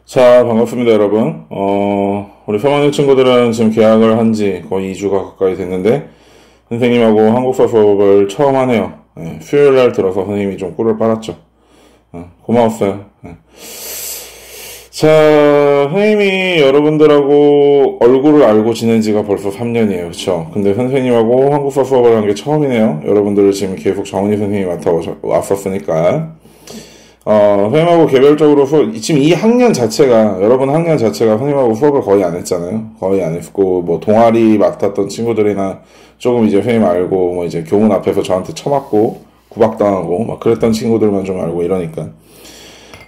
자, 반갑습니다, 여러분. 우리 3학년 친구들은 지금 개학을 한 지 거의 2주가 가까이 됐는데, 선생님하고 한국사 수업을 처음 하네요. 수요일 날 들어서 선생님이 좀 꿀을 빨았죠. 고마웠어요. 자, 선생님이 여러분들하고 얼굴을 알고 지낸 지가 벌써 3년이에요. 그쵸? 근데 선생님하고 한국사 수업을 한 게 처음이네요. 여러분들을 지금 계속 정은희 선생님이 왔었으니까. 선생님하고 개별적으로 지금 이 학년 자체가, 여러분 학년 자체가 선생님하고 수업을 거의 안 했잖아요. 거의 안 했고, 뭐, 동아리 맡았던 친구들이나 조금 이제 선생님 알고, 뭐 이제 교문 앞에서 저한테 쳐맞고, 구박당하고, 막 그랬던 친구들만 좀 알고 이러니까.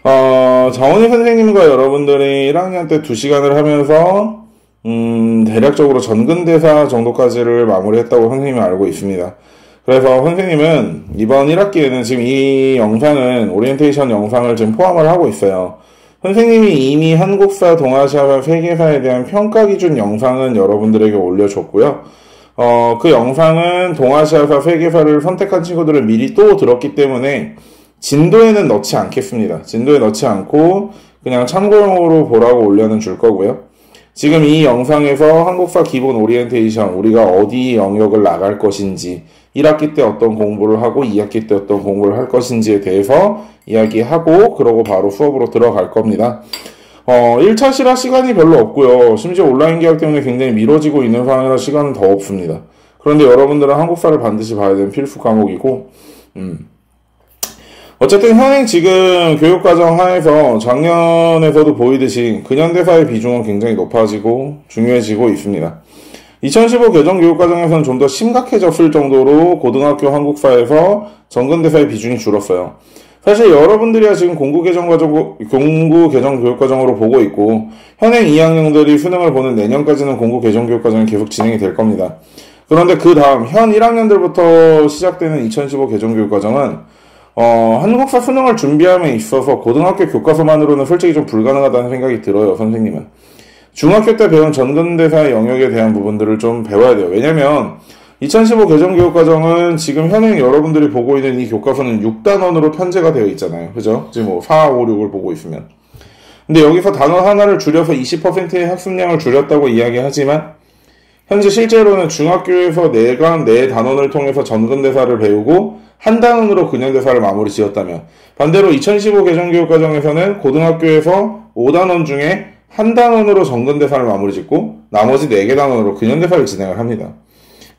정은희 선생님과 여러분들이 1학년 때 2시간을 하면서, 대략적으로 전근대사 정도까지를 마무리했다고 선생님이 알고 있습니다. 그래서 선생님은 이번 1학기에는 지금 이 영상은 오리엔테이션 영상을 지금 포함을 하고 있어요. 선생님이 이미 한국사, 동아시아사, 세계사에 대한 평가 기준 영상은 여러분들에게 올려줬고요. 그 영상은 동아시아사, 세계사를 선택한 친구들은 미리 또 들었기 때문에 진도에는 넣지 않겠습니다. 진도에 넣지 않고 그냥 참고용으로 보라고 올려는 줄 거고요. 지금 이 영상에서 한국사 기본 오리엔테이션, 우리가 어디 영역을 나갈 것인지, 1학기 때 어떤 공부를 하고 2학기 때 어떤 공부를 할 것인지에 대해서 이야기하고 그러고 바로 수업으로 들어갈 겁니다. 1차 실화 시간이 별로 없고요. 심지어 온라인 개학 때문에 굉장히 미뤄지고 있는 상황이라 시간은 더 없습니다. 그런데 여러분들은 한국사를 반드시 봐야 되는 필수 과목이고 어쨌든 현행 지금 교육과정 하에서 작년에서도 보이듯이 근현대사의 비중은 굉장히 높아지고 중요해지고 있습니다. 2015 개정 교육과정에서는 좀 더 심각해졌을 정도로 고등학교 한국사에서 전근대사의 비중이 줄었어요. 사실 여러분들이야 지금 공구 개정 교육과정으로 보고 있고 현행 2학년들이 수능을 보는 내년까지는 공구 개정 교육과정이 계속 진행이 될 겁니다. 그런데 그 다음 현 1학년들부터 시작되는 2015 개정 교육과정은 한국사 수능을 준비함에 있어서 고등학교 교과서만으로는 솔직히 좀 불가능하다는 생각이 들어요, 선생님은. 중학교 때 배운 전근대사의 영역에 대한 부분들을 좀 배워야 돼요. 왜냐면 2015 개정교육과정은 지금 현행 여러분들이 보고 있는 이 교과서는 6단원으로 편제가 되어 있잖아요. 그죠? 지금 뭐 4, 5, 6을 보고 있으면. 근데 여기서 단원 하나를 줄여서 20%의 학습량을 줄였다고 이야기하지만 현재 실제로는 중학교에서 내가 내 단원을 통해서 전근대사를 배우고 한 단원으로 근현대사를 마무리 지었다면 반대로 2015 개정교육과정에서는 고등학교에서 5단원 중에 한 단원으로 전근대사를 마무리 짓고 나머지 4개 단원으로 근현대사를 진행을 합니다.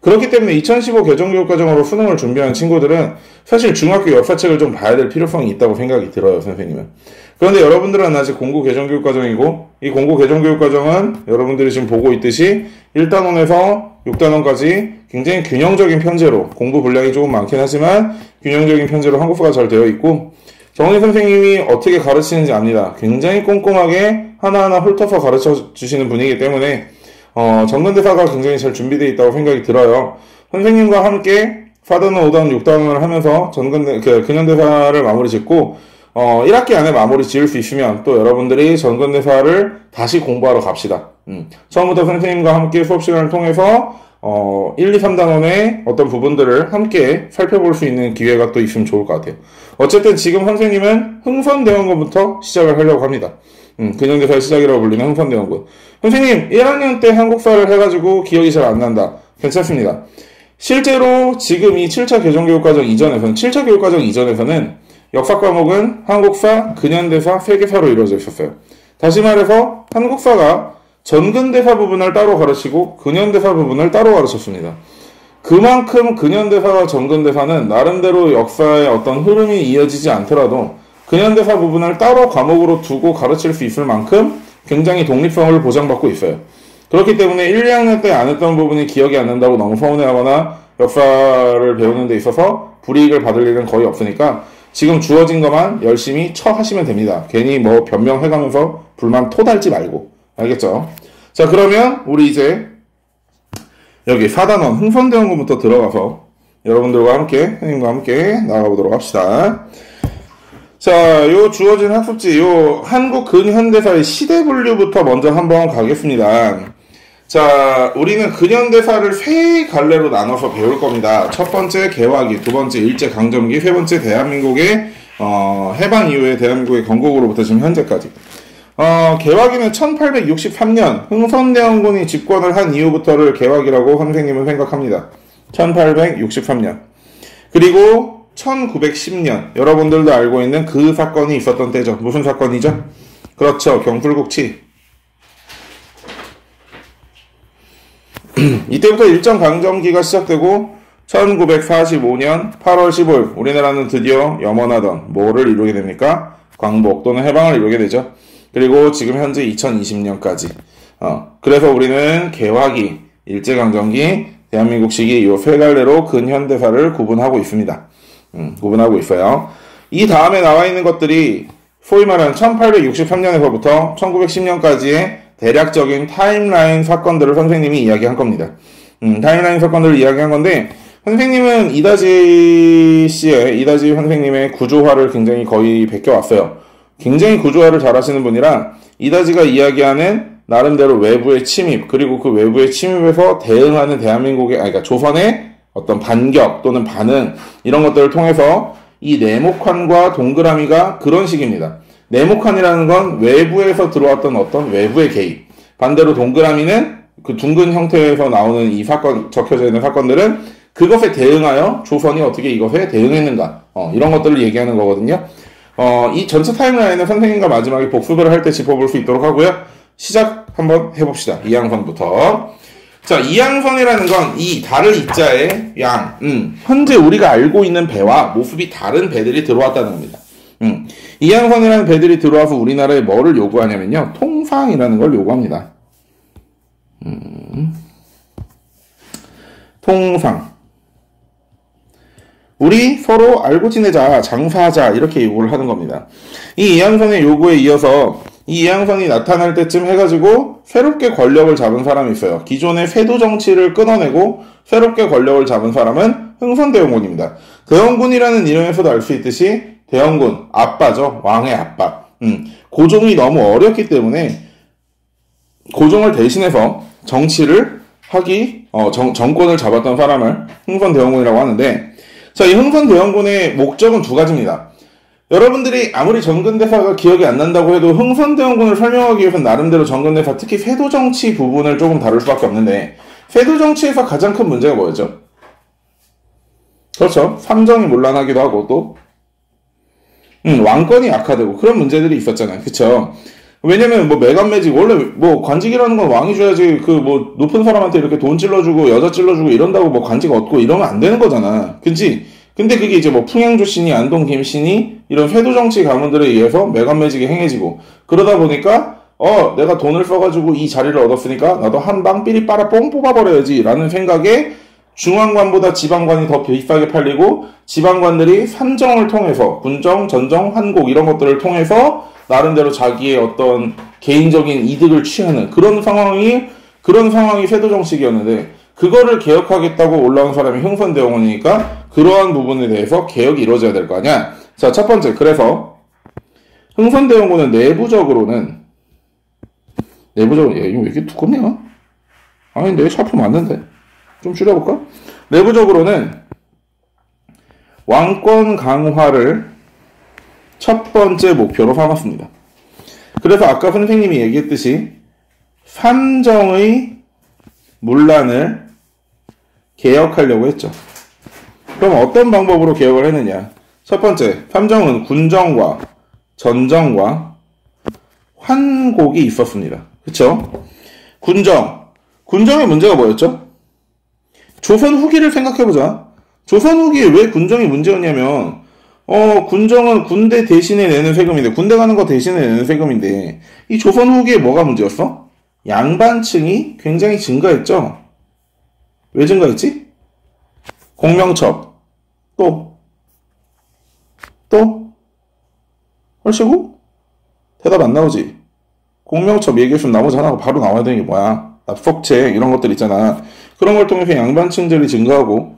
그렇기 때문에 2015 개정교육과정으로 수능을 준비하는 친구들은 사실 중학교 역사책을 좀 봐야 될 필요성이 있다고 생각이 들어요, 선생님은. 그런데 여러분들은 아직 공고 개정교육과정이고 이 공고 개정교육과정은 여러분들이 지금 보고 있듯이 1단원에서 6단원까지 굉장히 균형적인 편제로 공부 분량이 조금 많긴 하지만 균형적인 편제로 한국사가 잘 되어 있고 정은희 선생님이 어떻게 가르치는지 압니다. 굉장히 꼼꼼하게 하나하나 훑어서 가르쳐 주시는 분이기 때문에 전근대사가 굉장히 잘 준비되어 있다고 생각이 들어요. 선생님과 함께 4단원, 5단원, 6단원을 하면서 근현대사를 마무리 짓고 1학기 안에 마무리 지을 수 있으면 또 여러분들이 전근대사를 다시 공부하러 갑시다. 처음부터 선생님과 함께 수업 시간을 통해서 1, 2, 3단원의 어떤 부분들을 함께 살펴볼 수 있는 기회가 또 있으면 좋을 것 같아요. 어쨌든 지금 선생님은 흥선대원군부터 시작을 하려고 합니다. 근현대사의 시작이라고 불리는 흥선대원군. 선생님 1학년 때 한국사를 해가지고 기억이 잘 안 난다. 괜찮습니다. 실제로 지금 이 7차 개정교육과정 이전에서는 7차 교육과정 이전에서는 역사 과목은 한국사, 근현대사, 세계사로 이루어져 있었어요. 다시 말해서 한국사가 전근대사 부분을 따로 가르치고 근현대사 부분을 따로 가르쳤습니다. 그만큼 근현대사와 전근대사는 나름대로 역사의 어떤 흐름이 이어지지 않더라도 근현대사 부분을 따로 과목으로 두고 가르칠 수 있을 만큼 굉장히 독립성을 보장받고 있어요. 그렇기 때문에 1, 2학년 때 안 했던 부분이 기억이 안 난다고 너무 서운해하거나 역사를 배우는 데 있어서 불이익을 받을 일은 거의 없으니까 지금 주어진 것만 열심히 하시면 됩니다. 괜히 뭐 변명해가면서 불만 토달지 말고. 알겠죠? 자, 그러면 우리 이제 여기 4단원 흥선대원군부터 들어가서 여러분들과 함께, 선생님과 함께 나가보도록 합시다. 자, 요 주어진 학습지, 요 한국 근현대사의 시대 분류부터 먼저 한번 가겠습니다. 자, 우리는 근현대사를 세 갈래로 나눠서 배울 겁니다. 첫 번째 개화기, 두 번째 일제강점기, 세 번째 대한민국의 해방 이후의 대한민국의 건국으로부터 지금 현재까지. 개화기는 1863년 흥선대원군이 집권을 한 이후부터를 개화기라고 선생님은 생각합니다. 1863년. 그리고 1910년, 여러분들도 알고 있는 그 사건이 있었던 때죠. 무슨 사건이죠? 그렇죠. 경술국치. 이때부터 일정강점기가 시작되고 1945년 8월 15일 우리나라는 드디어 염원하던 뭐를 이루게 됩니까? 광복 또는 해방을 이루게 되죠. 그리고 지금 현재 2020년까지. 그래서 우리는 개화기, 일제강점기, 대한민국 시기 이 세 갈래로 근현대사를 구분하고 있습니다. 구분하고 있어요. 이 다음에 나와 있는 것들이 소위 말하는 1863년에서부터 1910년까지의 대략적인 타임라인 사건들을 선생님이 이야기한 겁니다. 타임라인 사건들을 이야기한 건데, 선생님은 이다지 선생님의 구조화를 굉장히 거의 베껴왔어요. 굉장히 구조화를 잘 하시는 분이라, 이다지가 이야기하는 나름대로 외부의 침입, 그리고 그 외부의 침입에서 대응하는 그러니까 조선의 어떤 반격 또는 반응, 이런 것들을 통해서 이 네모칸과 동그라미가 그런 식입니다. 네모칸이라는 건 외부에서 들어왔던 어떤 외부의 개입. 반대로 동그라미는 그 둥근 형태에서 나오는 이 사건, 적혀져 있는 사건들은 그것에 대응하여 조선이 어떻게 이것에 대응했는가. 이런 것들을 얘기하는 거거든요. 이 전체 타임라인은 선생님과 마지막에 복습을 할 때 짚어볼 수 있도록 하고요. 시작 한번 해봅시다. 이항선부터. 자, 이항선이라는 건 이 달을 이자에 양, 현재 우리가 알고 있는 배와 모습이 다른 배들이 들어왔다는 겁니다. 이항선이라는 배들이 들어와서 우리나라에 뭐를 요구하냐면요. 통상이라는 걸 요구합니다. 통상. 우리 서로 알고 지내자, 장사하자 이렇게 요구를 하는 겁니다. 이 이항선의 요구에 이어서 이 이항선이 나타날 때쯤 해가지고 새롭게 권력을 잡은 사람이 있어요. 기존의 세도 정치를 끊어내고 새롭게 권력을 잡은 사람은 흥선대원군입니다. 대원군이라는 이름에서도 알 수 있듯이 대원군, 아빠죠. 왕의 아빠. 고종이 너무 어렸기 때문에 고종을 대신해서 정치를 정권을 잡았던 사람을 흥선대원군이라고 하는데, 자, 이 흥선대원군의 목적은 두 가지입니다. 여러분들이 아무리 정근대사가 기억이 안 난다고 해도 흥선대원군을 설명하기 위해서는 나름대로 정근대사, 특히 세도정치 부분을 조금 다룰 수밖에 없는데, 세도정치에서 가장 큰 문제가 뭐였죠? 그렇죠. 삼정이 문란하기도 하고 또 왕권이 악화되고 그런 문제들이 있었잖아요. 그쵸? 왜냐면 매간매직, 원래 관직이라는 건 왕이 줘야지, 높은 사람한테 이렇게 돈 찔러주고 여자 찔러주고 이런다고 관직 얻고 이러면 안 되는 거잖아. 그치? 근데 그게 이제 풍양조신이, 안동 김신이 이런 세도정치 가문들에 의해서 매간매직이 행해지고, 그러다 보니까 내가 돈을 써가지고 이 자리를 얻었으니까 나도 한 방 삐리 빨아 뽕 뽑아버려야지 라는 생각에 중앙관보다 지방관이 더 비싸게 팔리고, 지방관들이 삼정을 통해서 군정, 전정, 환곡 이런 것들을 통해서 나름대로 자기의 어떤 개인적인 이득을 취하는 그런 상황이 세도정치기였는데, 그거를 개혁하겠다고 올라온 사람이 흥선대원군이니까 그러한 부분에 대해서 개혁이 이루어져야 될 거 아니야. 자, 첫 번째, 그래서 흥선대원군은 내부적으로는 이거 왜 이렇게 두껍냐? 아니, 내 샤프 맞는데. 좀 줄여볼까? 내부적으로는 왕권 강화를 첫 번째 목표로 삼았습니다. 그래서 아까 선생님이 얘기했듯이 삼정의 문란을 개혁하려고 했죠. 그럼 어떤 방법으로 개혁을 했느냐? 첫 번째, 삼정은 군정과 전정과 환곡이 있었습니다. 그쵸? 군정의 문제가 뭐였죠? 조선 후기를 생각해보자. 조선 후기에 왜 군정이 문제였냐면, 군정은 군대 대신에 내는 세금인데, 군대 가는 거 대신에 내는 세금인데, 이 조선 후기에 뭐가 문제였어? 양반층이 굉장히 증가했죠? 왜 증가했지? 공명첩. 또? 헐시고? 대답 안 나오지? 공명첩 얘기했으면 나머지 하나가 바로 나와야 되는 게 뭐야? 납속책, 이런 것들 있잖아. 그런 걸 통해서 양반층들이 증가하고,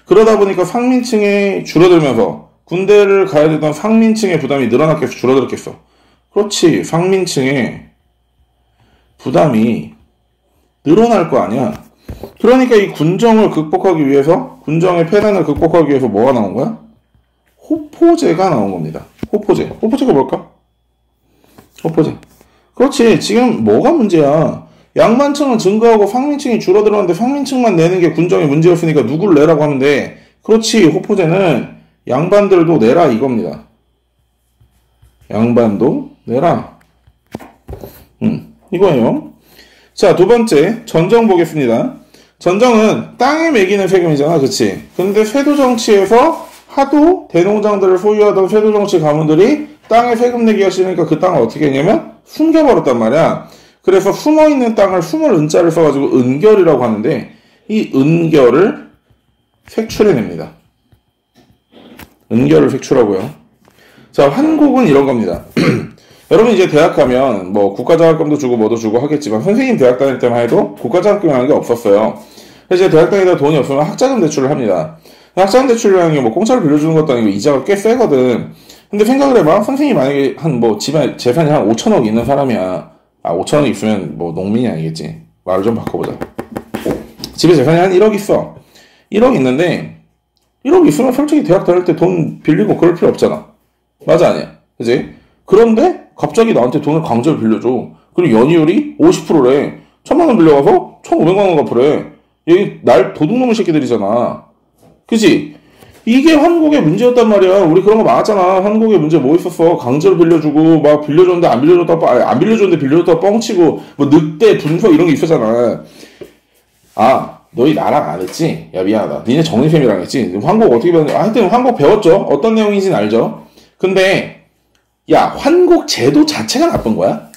그러다 보니까 상민층이 줄어들면서 군대를 가야 되던 상민층의 부담이 늘어났겠어, 줄어들었겠어? 그렇지, 상민층의 부담이 늘어날 거 아니야. 그러니까 이 군정을 극복하기 위해서, 군정의 폐단을 극복하기 위해서 뭐가 나온 거야? 호포제가 나온 겁니다. 호포제가 뭘까? 그렇지. 지금 뭐가 문제야? 양반층은 증가하고 상민층이 줄어들었는데 상민층만 내는 게 군정의 문제였으니까 누굴 내라고 하면 돼. 그렇지. 호포제는 양반들도 내라 이겁니다. 양반도 내라. 이거예요. 자, 두 번째 전정 보겠습니다. 전정은 땅에 매기는 세금이잖아. 그치? 근데 세도정치에서 하도 대농장들을 소유하던 세도정치 가문들이 땅에 세금 내기가 싫으니까 그 땅을 어떻게 했냐면 숨겨버렸단 말이야. 그래서 숨어있는 땅을 숨을 은자를 써가지고 은결이라고 하는데 이 은결을 색출해냅니다. 은결을 색출하고요. 자, 환곡은 이런 겁니다. 여러분 이제 대학 가면 뭐 국가장학금도 주고 뭐도 주고 하겠지만 선생님 대학 다닐 때만 해도 국가장학금이라는 게 없었어요. 그래서 이제 대학 다니다 돈이 없으면 학자금 대출을 합니다. 학자금 대출이라는 게 뭐 공짜로 빌려주는 것도 아니고 이자가 꽤 세거든. 근데 생각을 해봐. 선생님이 만약에 한 뭐 집에 재산이 한 5천억 있는 사람이야. 5천억 있으면 뭐 농민이 아니겠지. 말을 좀 바꿔보자. 집에 재산이 한 1억 있어. 1억 있는데 1억 있으면 솔직히 대학 다닐 때 돈 빌리고 그럴 필요 없잖아. 맞아 아니야? 그지? 그런데 갑자기 나한테 돈을 강제로 빌려줘. 그리고 연이율이 50%래. 1,000만 원 빌려가서 1,500만 원 갚으래. 얘 날 도둑놈의 새끼들이잖아. 그치? 이게 환곡의 문제였단 말이야. 우리 그런 거 많았잖아. 환곡의 문제 뭐 있었어? 강제로 빌려주고 막 빌려줬는데 안 빌려줬다 안 빌려줬는데 빌려줬다 뻥치고 뭐 늑대 분석 이런 게 있었잖아. 아, 너희 나랑 안 했지? 야 미안하다. 니네 정리쌤이랑 했지? 환곡 어떻게 배웠냐? 하여튼 환곡 배웠죠. 어떤 내용인지는 알죠. 근데 야, 환곡 제도 자체가 나쁜 거야?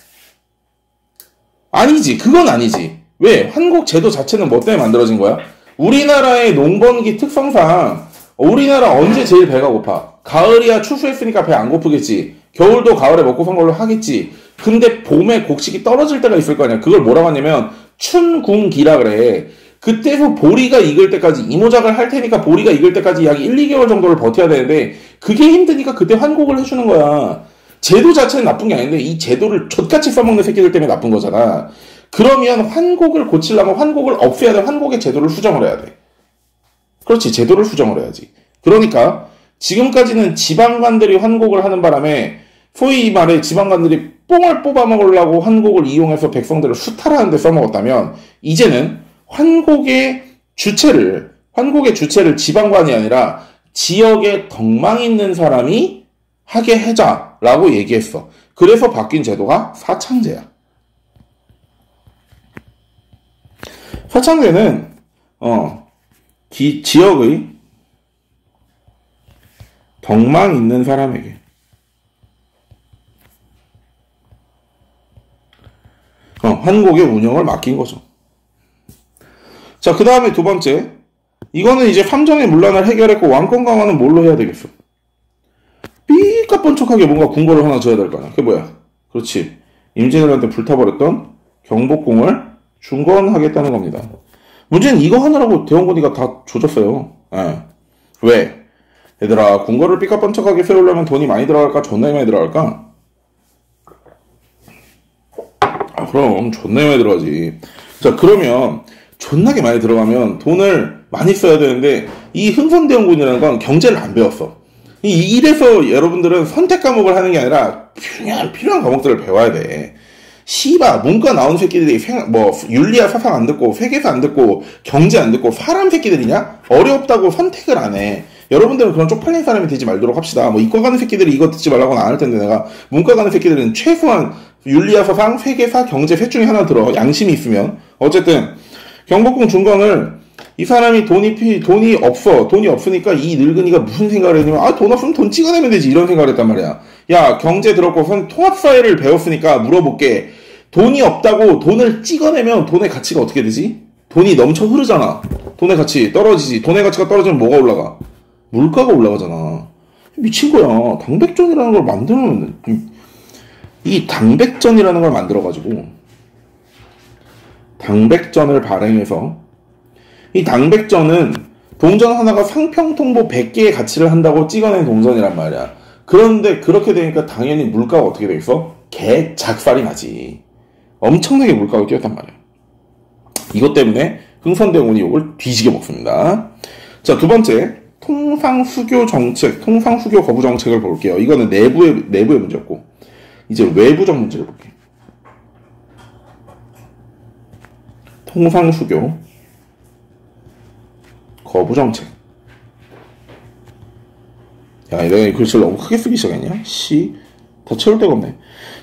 아니지. 그건 아니지. 왜? 환곡 제도 자체는 뭐 때문에 만들어진 거야? 우리나라의 농번기 특성상 우리나라 언제 제일 배가 고파? 가을이야 추수했으니까 배 안 고프겠지. 겨울도 가을에 먹고 산 걸로 하겠지. 근데 봄에 곡식이 떨어질 때가 있을 거 아니야. 그걸 뭐라고 하냐면 춘궁기라 그래. 그때서 보리가 익을 때까지 이모작을 할 테니까 보리가 익을 때까지 약 1, 2개월 정도를 버텨야 되는데 그게 힘드니까 그때 환곡을 해주는 거야. 제도 자체는 나쁜 게 아닌데 이 제도를 족같이 써먹는 새끼들 때문에 나쁜 거잖아. 그러면 환곡을 고치려면 환곡을 없애야 돼. 환곡의 제도를 수정을 해야 돼. 그렇지. 제도를 수정을 해야지. 그러니까 지금까지는 지방관들이 환곡을 하는 바람에 소위 말해 지방관들이 뽕을 뽑아먹으려고 환곡을 이용해서 백성들을 수탈하는 데 써먹었다면 이제는 환곡의 주체를 지방관이 아니라 지역에 덕망 있는 사람이 하게 해자라고 얘기했어. 그래서 바뀐 제도가 사창제야. 사창제는 지역의 덕망 있는 사람에게 환곡의 운영을 맡긴 거죠. 자, 그 다음에 두 번째. 이거는 이제 삼정의 문란을 해결했고 왕권 강화는 뭘로 해야 되겠어? 삐까뻔쩍하게 뭔가 궁궐을 하나 지어야 될 거 아니야. 그게 뭐야? 그렇지. 임진왜란때 불타버렸던 경복궁을 중건하겠다는 겁니다. 문제는 이거 하느라고 대원군이가 다 조졌어요. 예. 왜? 얘들아, 궁궐을 삐까뻔쩍하게 세우려면 돈이 많이 들어갈까? 존나 많이 들어갈까? 그럼 존나 많이 들어가지. 자, 그러면 존나게 많이 들어가면 돈을 많이 써야 되는데 이 흥선대원군이라는 건 경제를 안 배웠어. 이래서 여러분들은 선택 과목을 하는 게 아니라 필요한 과목들을 배워야 돼. 씨바 문과 나온 새끼들이 윤리학 사상 안 듣고 세계사 안 듣고 경제 안 듣고 사람 새끼들이냐? 어렵다고 선택을 안 해. 여러분들은 그런 쪽팔린 사람이 되지 말도록 합시다. 뭐 이과 가는 새끼들이 이거 듣지 말라고는 안 할 텐데 내가 문과 가는 새끼들은 최소한 윤리학 사상, 세계사, 경제 셋 중에 하나 들어. 양심이 있으면. 어쨌든 경복궁 중건을 이 사람이 돈이 없어. 돈이 없으니까 이 늙은이가 무슨 생각을 했냐면 돈 없으면 돈 찍어내면 되지 이런 생각을 했단 말이야. 야, 경제 들었고 통합사회를 배웠으니까 물어볼게. 돈이 없다고 돈을 찍어내면 돈의 가치가 어떻게 되지? 돈이 넘쳐 흐르잖아. 돈의 가치 떨어지지. 돈의 가치가 떨어지면 뭐가 올라가? 물가가 올라가잖아. 미친 거야. 당백전이라는 걸 만들면 이 당백전이라는 걸 만들어가지고 당백전을 발행해서 이 당백전은 동전 하나가 상평통보 100개의 가치를 한다고 찍어낸 동전이란 말이야. 그런데 그렇게 되니까 당연히 물가가 어떻게 돼 있어? 개작살이 나지. 엄청나게 물가가 뛰었단 말이야. 이것 때문에 흥선대원군이 이걸 뒤지게 먹습니다. 자, 두 번째 통상수교 정책, 통상수교 거부 정책을 볼게요. 이거는 내부의 문제였고 이제 외부적 문제를 볼게요. 통상수교 거부정책. 야, 내가 이 글씨를 너무 크게 쓰기 시작했냐? 다 채울 데가 없네.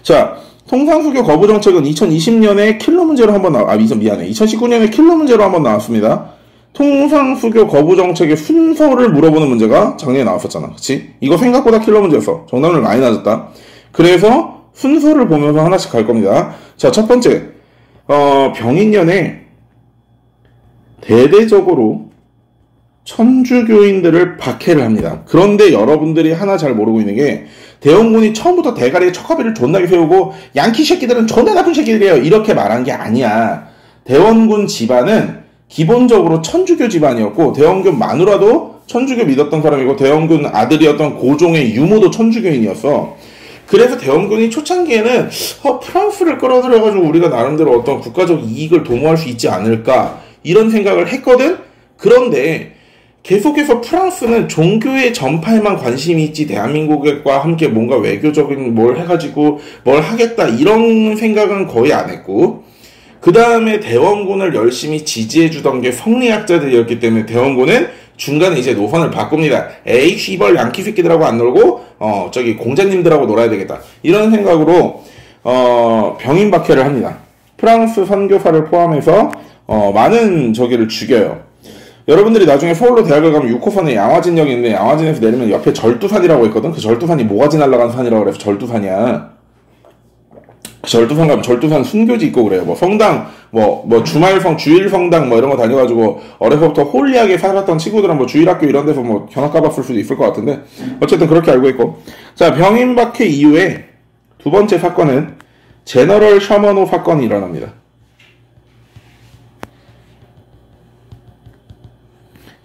자, 통상수교 거부정책은 2020년에 킬러 문제로 한번 미안해. 2019년에 킬러 문제로 한번 나왔습니다. 통상수교 거부정책의 순서를 물어보는 문제가 작년에 나왔었잖아. 그치? 이거 생각보다 킬러 문제였어. 정답률 많이 낮았다. 그래서 순서를 보면서 하나씩 갈 겁니다. 자, 첫 번째. 병인년에 대대적으로 천주교인들을 박해를 합니다. 그런데 여러분들이 하나 잘 모르고 있는 게 대원군이 처음부터 대가리에 척화비를 존나게 세우고 양키 새끼들은 존나 나쁜 새끼들이에요 이렇게 말한 게 아니야. 대원군 집안은 기본적으로 천주교 집안이었고 대원군 마누라도 천주교 믿었던 사람이고 대원군 아들이었던 고종의 유모도 천주교인이었어. 그래서 대원군이 초창기에는 프랑스를 끌어들여가지고 우리가 나름대로 어떤 국가적 이익을 도모할 수 있지 않을까 이런 생각을 했거든. 그런데 계속해서 프랑스는 종교의 전파에만 관심이 있지 대한민국과 함께 뭔가 외교적인 뭘 해가지고 뭘 하겠다 이런 생각은 거의 안 했고 그 다음에 대원군을 열심히 지지해주던 게 성리학자들이었기 때문에 대원군은 중간에 이제 노선을 바꿉니다. 에이 씨벌 양키 새끼들하고 안 놀고 공자님들하고 놀아야 되겠다 이런 생각으로 병인 박해를 합니다. 프랑스 선교사를 포함해서 많은 저기를 죽여요. 여러분들이 나중에 서울로 대학을 가면 6호선에 양화진역이 있는데 양화진에서 내리면 옆에 절두산이라고 있거든. 그 절두산이 모가지 날아간 산이라고 그래서 절두산이야. 그 절두산 가면 절두산 순교지 있고 그래요. 뭐 성당, 주말성, 주일성당 이런 거 다녀가지고 어려서부터 홀리하게 살았던 친구들은 뭐 주일학교 이런 데서 견학 가봤을 수도 있을 것 같은데 어쨌든 그렇게 알고 있고. 자, 병인 박해 이후에 두 번째 사건은 제너럴 셔머노 사건이 일어납니다.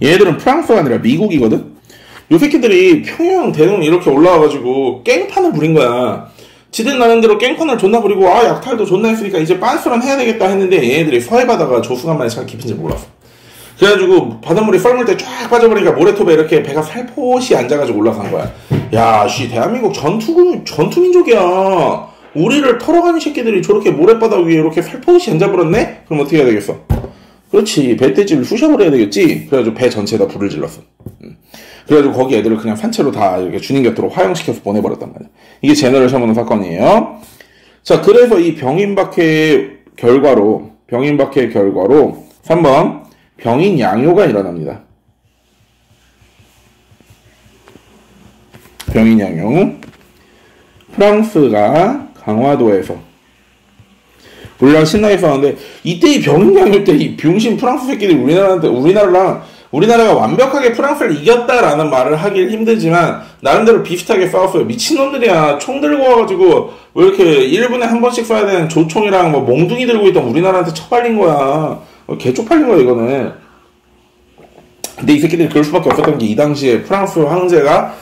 얘네들은 프랑스가 아니라 미국이거든? 요 새끼들이 평양 대동 이렇게 올라와가지고 깽판을 부린 거야. 지들 나름대로 깽판을 존나 부리고 약탈도 존나 했으니까 이제 빤스런 해야 되겠다 했는데 얘네들이 서해바다가 조수간만에 참 깊은지 몰랐어. 그래가지고 바닷물이 썰물 때 쫙 빠져버리니까 모래톱에 이렇게 배가 살포시 앉아가지고 올라간 거야. 야, 대한민국 전투민족이야. 우리를 털어가는 새끼들이 저렇게 모래바닥 위에 이렇게 살포시 앉아버렸네? 그럼 어떻게 해야 되겠어? 그렇지, 배돼지를 쑤셔버려야 되겠지. 그래가지고 배 전체에다 불을 질렀어. 그래가지고 거기 애들을 그냥 산채로 다 이렇게 주님 곁으로 화형시켜서 보내버렸단 말이야. 이게 제너럴 셔머노 사건이에요. 자, 그래서 이 병인 박해의 결과로 3번 병인 양요가 일어납니다. 병인 양요. 프랑스가 강화도에서 우리랑 신나게 싸웠는데 이때 이 병인 양요 때 이 병신 프랑스 새끼들이 우리나라가 완벽하게 프랑스를 이겼다라는 말을 하긴 힘들지만 나름대로 비슷하게 싸웠어요. 미친놈들이야. 총 들고 와가지고 왜 이렇게 1분에 한 번씩 쏴야 되는 조총이랑 몽둥이 들고 있던 우리나라한테 처발린 거야. 개쪽팔린 거야 이거는. 근데 이 새끼들이 그럴 수밖에 없었던 게 이 당시에 프랑스 황제가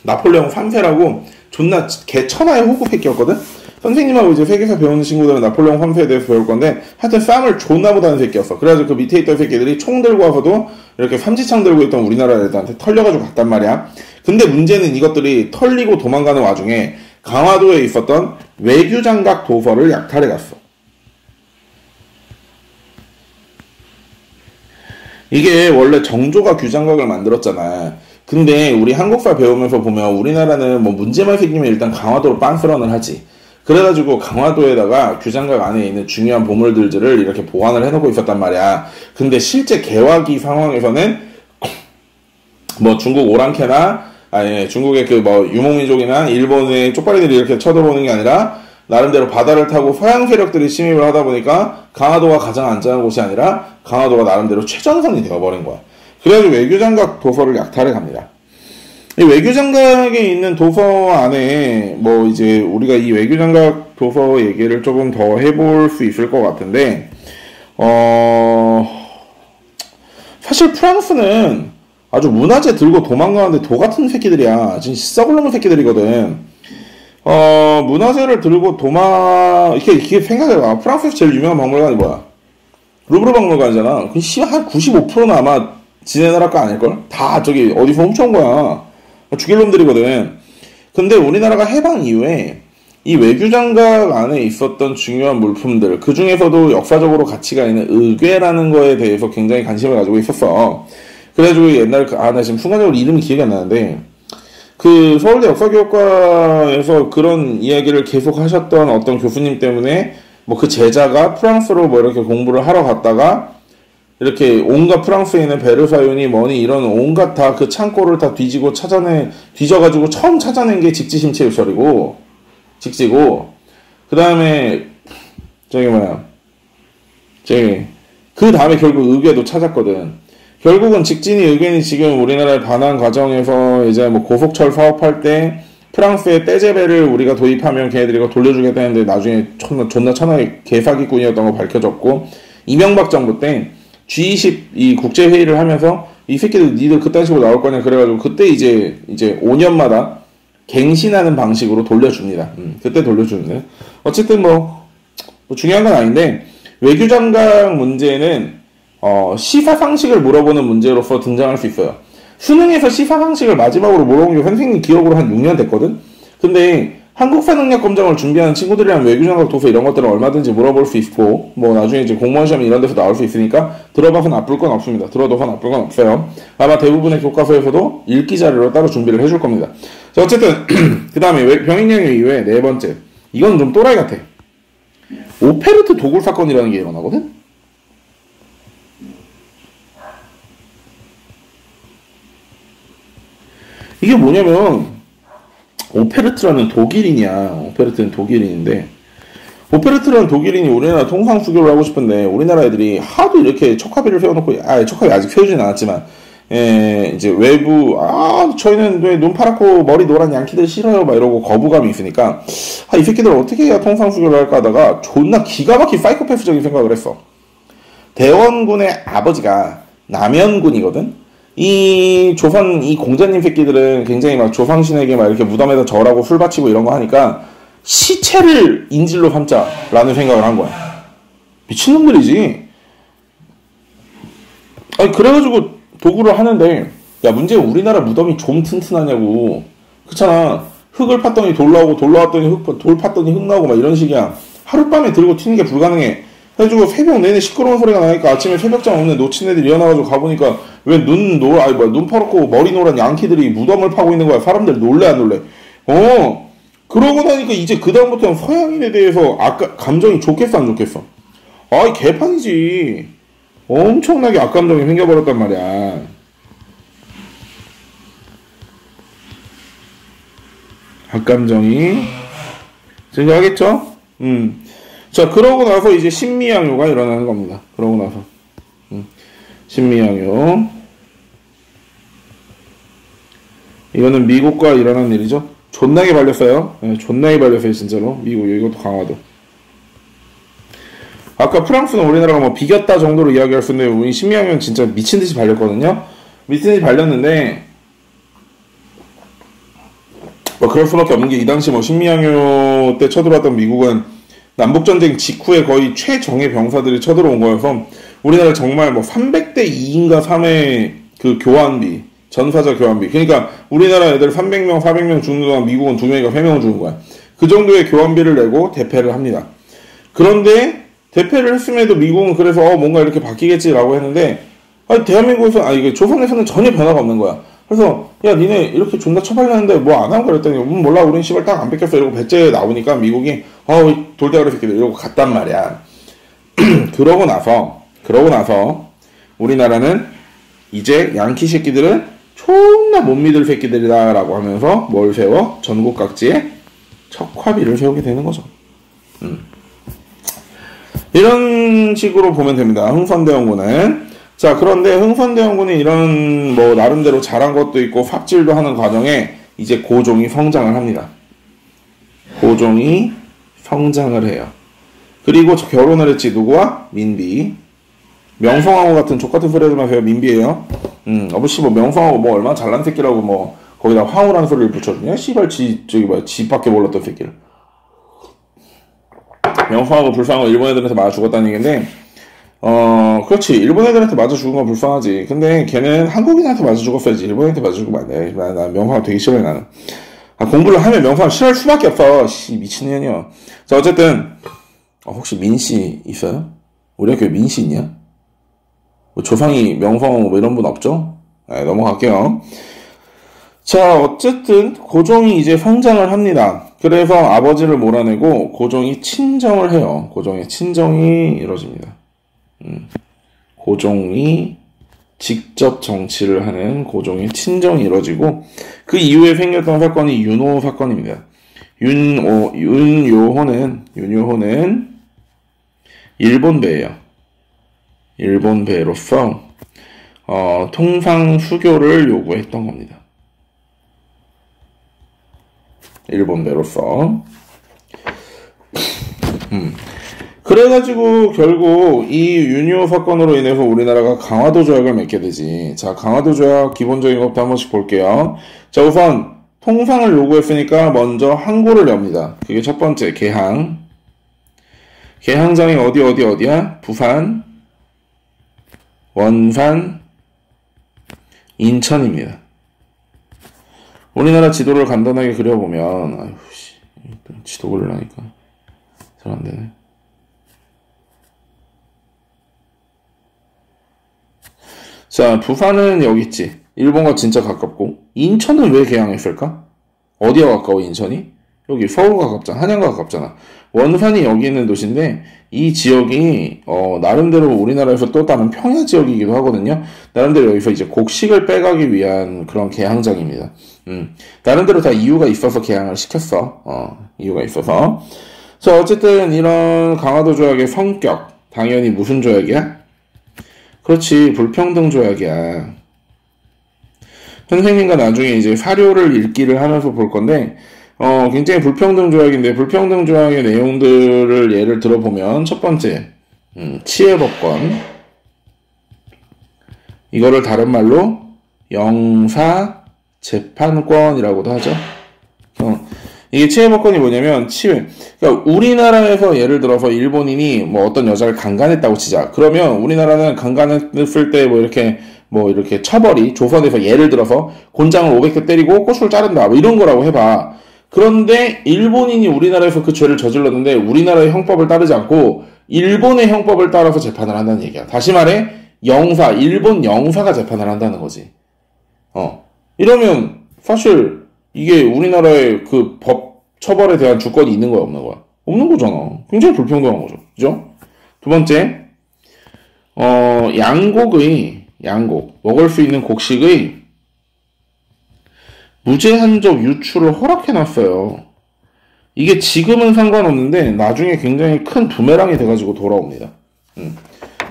나폴레옹 3세라고 존나 개천하의 호구 새끼였거든. 선생님하고 이제 세계사 배우는 친구들은 나폴레옹 3세에 대해서 배울 건데 하여튼 싸움을 존나 못하는 새끼였어. 그래가지고 그 밑에 있던 새끼들이 총 들고 와서도 이렇게 삼지창 들고 있던 우리나라 애들한테 털려가지고 갔단 말이야. 근데 문제는 이것들이 털리고 도망가는 와중에 강화도에 있었던 외교장각 도서를 약탈해 갔어. 이게 원래 정조가 규장각을 만들었잖아. 근데 우리 한국사 배우면서 보면 우리나라는 문제만 생기면 일단 강화도로 빤스런을 하지. 그래가지고 강화도에다가 규장각 안에 있는 중요한 보물들을 이렇게 보관을 해놓고 있었단 말이야. 근데 실제 개화기 상황에서는 중국 오랑캐나 중국의 유목민족이나 일본의 쪽발이들이 이렇게 쳐들어오는 게 아니라 나름대로 바다를 타고 서양 세력들이 침입을 하다 보니까 강화도가 가장 안전한 곳이 아니라 강화도가 나름대로 최전선이 되어버린 거야. 그래가지고 외교장각 도서를 약탈해 갑니다. 이 외교장각에 있는 도서 안에 이제 우리가 이 외교장각 도서 얘기를 조금 더 해볼 수 있을 것 같은데 사실 프랑스는 아주 문화재 들고 도망가는데 도 같은 새끼들이야. 진짜 썩을놈의 새끼들이거든. 문화재를 들고 이렇게 생각해봐. 프랑스에서 제일 유명한 박물관이 뭐야? 루브르 박물관이잖아. 한 95%는 아마 지네 나라 거 아닐걸? 다 어디서 훔쳐온 거야. 죽일 놈들이거든. 근데 우리나라가 해방 이후에 이 외교장각 안에 있었던 중요한 물품들, 그 중에서도 역사적으로 가치가 있는 의궤라는 거에 대해서 굉장히 관심을 가지고 있었어. 그래가지고 옛날, 나 지금 순간적으로 이름이 기억이 안 나는데, 그 서울대 역사교육과에서 그런 이야기를 계속 하셨던 어떤 교수님 때문에 뭐 그 제자가 프랑스로 뭐 이렇게 공부를 하러 갔다가 이렇게 온갖 프랑스에 있는 베르사유니 뭐니 이런 온갖 다 그 창고를 다 뒤져가지고 처음 찾아낸 게 직지심체유설이고, 직지고, 그 다음에, 그 다음에 결국 의궤도 찾았거든. 결국은 직진이 의견이 지금 우리나라에 반환 과정에서 이제 뭐 고속철 사업할 때 프랑스의 떼제베를 우리가 도입하면 걔네들이 이거 돌려주겠다는데 나중에 존나 천하의 개사기꾼이었던 거 밝혀졌고, 이명박 정부 때 G20 이 국제회의를 하면서 이 새끼들 니들 그딴 식으로 나올 거냐 그래가지고 그때 이제 5년마다 갱신하는 방식으로 돌려줍니다. 그때 돌려주는데 어쨌든 뭐 중요한 건 아닌데, 외교장각 문제는 시사상식을 물어보는 문제로서 등장할 수 있어요. 수능에서 시사상식을 마지막으로 물어본 게 선생님 기억으로 한 6년 됐거든? 근데 한국사 능력 검정을 준비하는 친구들이랑 외교장각 도서 이런 것들은 얼마든지 물어볼 수 있고, 뭐 나중에 이제 공무원 시험 이런 데서 나올 수 있으니까 들어봐서 나쁠 건 없습니다. 들어둬서 나쁠 건 없어요. 아마 대부분의 교과서에서도 읽기 자료로 따로 준비를 해줄 겁니다. 자, 어쨌든 그 다음에 병인양요 이후에 네 번째, 이건 좀 또라이 같아. 오페르트 도굴 사건이라는 게 일어나거든? 이게 뭐냐면, 오페르트라는 독일인이야. 오페르트는 독일인인데, 오페르트라는 독일인이 우리나라 통상수교를 하고 싶은데, 우리나라 애들이 하도 이렇게 척화비를 세워놓고, 척화비 아직 세우진 않았지만, 이제 외부, 저희는 왜 눈 파랗고 머리 노란 양키들 싫어요, 막 이러고 거부감이 있으니까, 이 새끼들 어떻게 해야 통상수교를 할까 하다가, 존나 기가 막힌 사이코패스적인 생각을 했어. 대원군의 아버지가 남현군이거든? 이 공자님 새끼들은 굉장히 막 조상신에게 막 이렇게 무덤에다 절하고 술 바치고 이런 거 하니까 시체를 인질로 삼자라는 생각을 한 거야. 미친놈들이지. 그래가지고 도구를 하는데, 야, 문제는 우리나라 무덤이 좀 튼튼하냐고. 그렇잖아. 흙을 팠더니 돌 나오고, 돌 나왔더니 돌 팠더니 흙 나오고 막 이런 식이야. 하룻밤에 들고 튀는 게 불가능해. 해가지고 새벽 내내 시끄러운 소리가 나니까 아침에 새벽잠 없는 놓친 애들이 일어나가지고 가보니까 왜 눈 파랗고 머리 노란 양키들이 무덤을 파고 있는 거야. 사람들 놀래 안 놀래? 그러고 나니까 이제 그다음부터는 서양인에 대해서 감정이 좋겠어 안 좋겠어? 개판이지. 엄청나게 악감정이 생겨버렸단 말이야. 악감정이 생겨하겠죠? 자, 그러고 나서 이제 신미양요가 일어나는 겁니다. 그러고 나서. 신미양요. 이거는 미국과 일어난 일이죠. 존나게 발렸어요. 존나게 발렸어요, 진짜로. 미국, 이것도 강화도. 아까 프랑스는 우리나라가 뭐 비겼다 정도로 이야기할 수 있는데, 우리 신미양요는 진짜 미친듯이 발렸거든요. 미친듯이 발렸는데, 뭐 그럴 수밖에 없는 게 이 당시 뭐 신미양요 때 쳐들어왔던 미국은 남북전쟁 직후에 거의 최정예 병사들이 쳐들어온 거여서 우리나라 정말 뭐 300대 2인가 3의 그 교환비, 전사자 교환비. 그러니까 우리나라 애들 300명, 400명 죽는 동안 미국은 2명인가 3명을 죽는 거야. 그 정도의 교환비를 내고 대패를 합니다. 그런데 대패를 했음에도 미국은 그래서 뭔가 이렇게 바뀌겠지라고 했는데, 대한민국에서, 이게 조선에서는 전혀 변화가 없는 거야. 그래서 야, 니네 이렇게 존나 처벌하는데 뭐 안 하고 그랬더니 몰라, 우린 씨발 딱 안 뺏겼어 이러고 배째 나오니까 미국이 돌대가리 새끼들 이러고 갔단 말이야. 그러고 나서 우리나라는 이제 양키 새끼들은 존나 못 믿을 새끼들이다 라고 하면서 뭘 세워? 전국 각지에 척화비를 세우게 되는 거죠. 이런 식으로 보면 됩니다. 흥선대원군은. 자, 그런데 흥선대원군이 이런 뭐 나름대로 잘한 것도 있고 삽질도 하는 과정에 이제 고종이 성장을 합니다. 고종이 성장을 해요. 그리고 결혼을 했지. 누구와? 민비. 명성황후 같은 족같은 소리 하지 마세요. 민비예요. 어버씨 뭐 명성황후 뭐 얼마나 잘난 새끼라고 뭐 거기다 황후라는 소리를 붙여주냐? 씨발 지 밖에 몰랐던 새끼를. 명성황후 불쌍하고 일본 애들한테 맞아 죽었다는 얘기인데, 그렇지. 일본 애들한테 맞아 죽은 건 불쌍하지. 근데 걔는 한국인한테 맞아 죽었어야지. 일본 애한테 맞아 죽으면 안 돼. 나 명성황후 되게 싫어해, 나는. 공부를 하면 명성을 싫어할 수밖에 없어. 미친년이야. 자, 어쨌든, 혹시 민씨 있어요? 우리 학교에 민씨 있냐? 뭐 조상이 명성 뭐 이런 분 없죠? 네, 넘어갈게요. 자, 어쨌든 고종이 이제 성장을 합니다. 그래서 아버지를 몰아내고 고종이 친정을 해요. 고종의 친정이 이루어집니다. 고종이 직접 정치를 하는 고종의 친정이 이루어지고 그 이후에 생겼던 사건이 윤호 사건입니다. 윤요호는 일본배예요. 일본배로서 통상 수교를 요구했던 겁니다. 일본배로서. 그래가지고 결국 이 윤요 사건으로 인해서 우리나라가 강화도 조약을 맺게 되지. 자, 강화도 조약 기본적인 것부터 한 번씩 볼게요. 자, 우선 통상을 요구했으니까 먼저 항구를 엽니다. 그게 첫 번째, 개항. 개항장이 어디야? 부산, 원산, 인천입니다. 우리나라 지도를 간단하게 그려보면, 지도 그리려니까 잘 안 되네. 자, 부산은 여기 있지. 일본과 진짜 가깝고. 인천은 왜 개항했을까? 어디가 가까워, 인천이? 여기 서울과 가깝잖아. 한양과 가깝잖아. 원산이 여기 있는 도시인데 이 지역이 나름대로 우리나라에서 또 다른 평야 지역이기도 하거든요. 나름대로 여기서 이제 곡식을 빼가기 위한 그런 개항장입니다. 나름대로 다 이유가 있어서 개항을 시켰어. 이유가 있어서. 자, 어쨌든 이런 강화도 조약의 성격, 당연히 무슨 조약이야? 그렇지, 불평등 조약이야. 선생님과 나중에 이제 사료를 읽기를 하면서 볼 건데 굉장히 불평등 조약인데 불평등 조약의 내용들을 예를 들어보면 첫 번째, 치해법권. 이거를 다른 말로 영사 재판권이라고도 하죠. 이게 치해법권이 뭐냐면 그러니까 우리나라에서 예를 들어서 일본인이 뭐 어떤 여자를 강간했다고 치자. 그러면 우리나라는 강간했을 때 이렇게 처벌이 조선에서 예를 들어서 곤장을 500대 때리고 꼬추를 자른다 뭐 이런 거라고 해봐. 그런데 일본인이 우리나라에서 그 죄를 저질렀는데 우리나라의 형법을 따르지 않고 일본의 형법을 따라서 재판을 한다는 얘기야. 다시 말해 일본 영사가 재판을 한다는 거지. 이러면 사실 이게 우리나라의 그 법 처벌에 대한 주권이 있는 거야, 없는 거야? 없는 거잖아. 굉장히 불평등한 거죠. 그죠? 두 번째, 먹을 수 있는 곡식의 무제한적 유출을 허락해놨어요. 이게 지금은 상관없는데 나중에 굉장히 큰 부메랑이 돼가지고 돌아옵니다.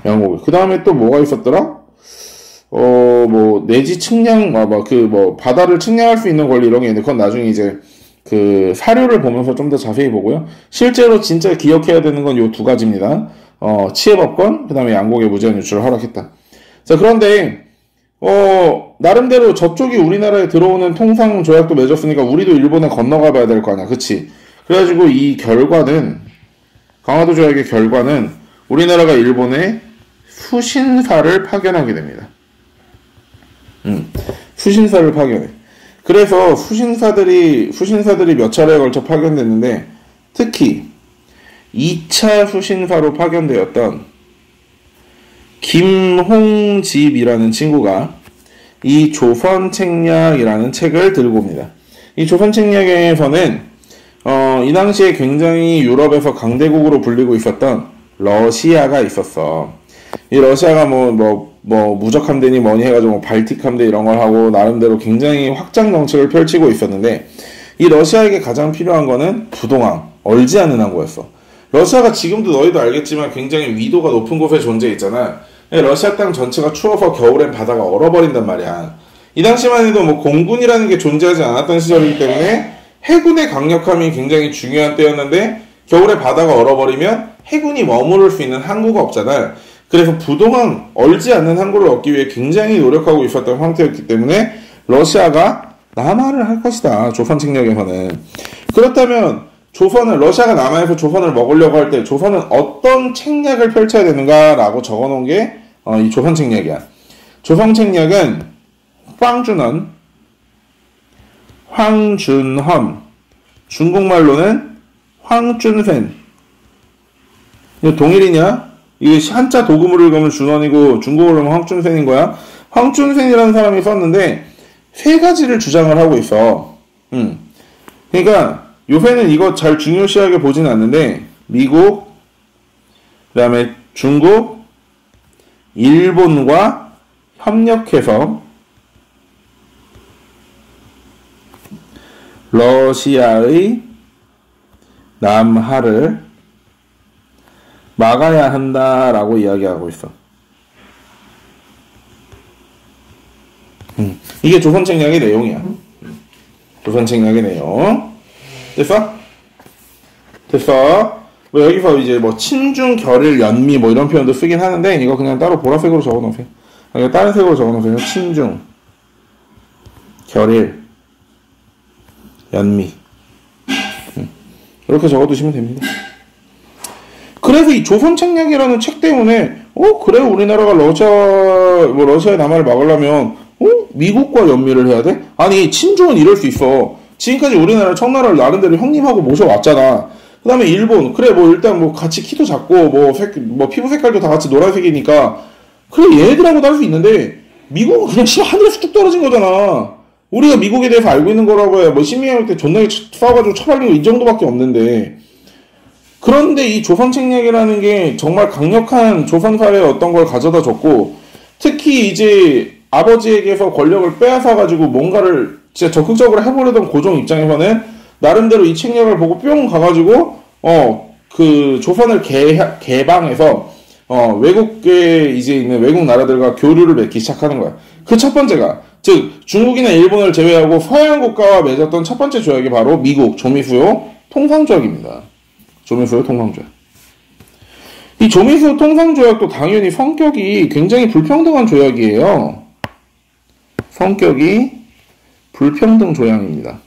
양고기. 그 다음에 또 뭐가 있었더라? 내지 측량, 바다를 측량할 수 있는 권리 이런 게 있는데 그건 나중에 이제 그 사료를 보면서 좀 더 자세히 보고요. 실제로 진짜 기억해야 되는 건 요 두 가지입니다. 치해법권, 그 다음에 양고기 무제한 유출을 허락했다. 자, 그런데 나름대로 저쪽이 우리나라에 들어오는 통상 조약도 맺었으니까 우리도 일본에 건너가 봐야 될 거 아니야. 그치? 그래가지고 이 결과는, 강화도 조약의 결과는 우리나라가 일본에 수신사를 파견하게 됩니다. 수신사를 파견해. 그래서 수신사들이 몇 차례에 걸쳐 파견됐는데, 특히 2차 수신사로 파견되었던 김홍집이라는 친구가 이 조선책략이라는 책을 들고 옵니다. 이 조선책략에서는 이 당시에 굉장히 유럽에서 강대국으로 불리고 있었던 러시아가 있었어. 이 러시아가 무적 함대니 뭐니 해가지고 발틱 함대 이런 걸 하고 나름대로 굉장히 확장 정책을 펼치고 있었는데 이 러시아에게 가장 필요한 거는 부동항, 얼지 않는 항구였어. 러시아가 지금도 너희도 알겠지만 굉장히 위도가 높은 곳에 존재했잖아. 러시아 땅 전체가 추워서 겨울엔 바다가 얼어버린단 말이야. 이 당시만 해도 공군이라는 게 존재하지 않았던 시절이기 때문에 해군의 강력함이 굉장히 중요한 때였는데 겨울에 바다가 얼어버리면 해군이 머무를 수 있는 항구가 없잖아. 그래서 부동항, 얼지 않는 항구를 얻기 위해 굉장히 노력하고 있었던 상태였기 때문에 러시아가 남하를 할 것이다. 조선 책략에서는. 그렇다면 러시아가 남하에서 조선을 먹으려고 할 때 조선은 어떤 책략을 펼쳐야 되는가라고 적어놓은 게 이 조선 책략이야. 조선 책략은 황준원, 황준헌, 중국말로는 황준센. 이거 동일이냐? 이게 한자 도금으로 읽으면 준헌이고 중국어로 하면 황준센인 거야. 황준센이라는 사람이 썼는데 세 가지를 주장을 하고 있어. 그러니까 요새는 이거 잘 중요시하게 보진 않는데 미국, 그 다음에 중국, 일본과 협력해서 러시아의 남하를 막아야 한다라고 이야기하고 있어. 이게 조선책략의 내용이야. 조선책략의 내용. 됐어? 됐어? 뭐 여기서 이제 뭐 친중, 결일, 연미 뭐 이런 표현도 쓰긴 하는데 이거 그냥 따로 보라색으로 적어놓으세요. 그냥 다른 색으로 적어놓으세요. 친중, 결일, 연미. 이렇게 적어두시면 됩니다. 그래서 이 조선책략이라는 책 때문에 그래 우리나라가 러시아의 남하를 막으려면 미국과 연미를 해야 돼? 아니 친중은 이럴 수 있어. 지금까지 우리나라 청나라를 나름대로 형님하고 모셔왔잖아. 그 다음에 일본 그래 뭐 일단 뭐 같이 키도 작고 뭐 피부 색깔도 다 같이 노란색이니까 그래 얘네들하고도 할 수 있는데 미국은 그냥 하늘에서 뚝 떨어진 거잖아. 우리가 미국에 대해서 알고 있는 거라고 해야 뭐 시민할 때 존나게 싸워가지고 처발리고 이 정도밖에 없는데. 그런데 이 조선책략이라는 게 정말 강력한 조선사회의 어떤 걸 가져다 줬고, 특히 이제 아버지에게서 권력을 빼앗아가지고 뭔가를 진짜 적극적으로 해보려던 고종 입장에서는 나름대로 이 책략을 보고 뿅 가가지고 그 조선을 개방해서 외국에 이제 있는 외국 나라들과 교류를 맺기 시작하는 거야. 그 첫 번째가 즉 중국이나 일본을 제외하고 서양 국가와 맺었던 첫 번째 조약이 바로 미국 조미수요 통상조약입니다. 조미수요 통상조약. 이 조미수 통상조약도 당연히 성격이 굉장히 불평등한 조약이에요. 성격이 불평등 조약입니다.